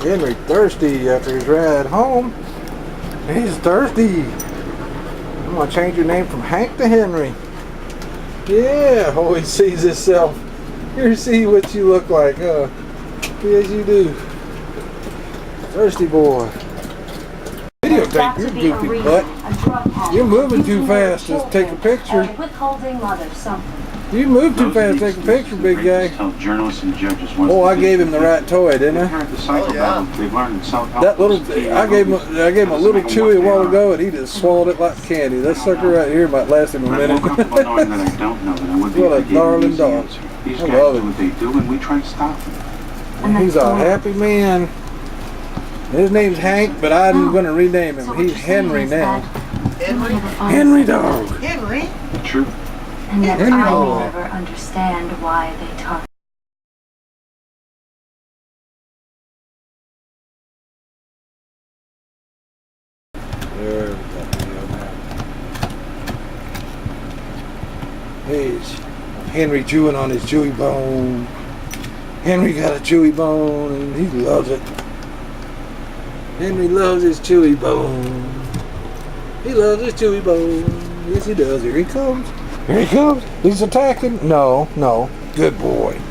Henry thirsty after his ride home. He's thirsty. I'm gonna change your name from Hank to Henry. Yeah, always sees himself. Here, see what you look like, huh? Yes, you do. Thirsty boy. Videotape your goofy butt. You're moving too fast to take a picture. Withholding mother something. You move too fast to take a picture, big guy. Oh, I gave him the right toy, didn't I? That little, I gave him a little chewy a while ago, and he just swallowed it like candy. That sucker right here might last him a minute. What a darling dog. I love him. He's a happy man. His name's Hank, but I'm going to rename him. He's Henry now. Henry dog. Henry? True. And yet I never understand why they talk. There we go. Here's Henry chewing on his chewy bone. Henry got a chewy bone and he loves it. Henry loves his chewy bone. He loves his chewy bone. Yes, he does. Here he comes. Here he comes. He's attacking. No, no. Good boy.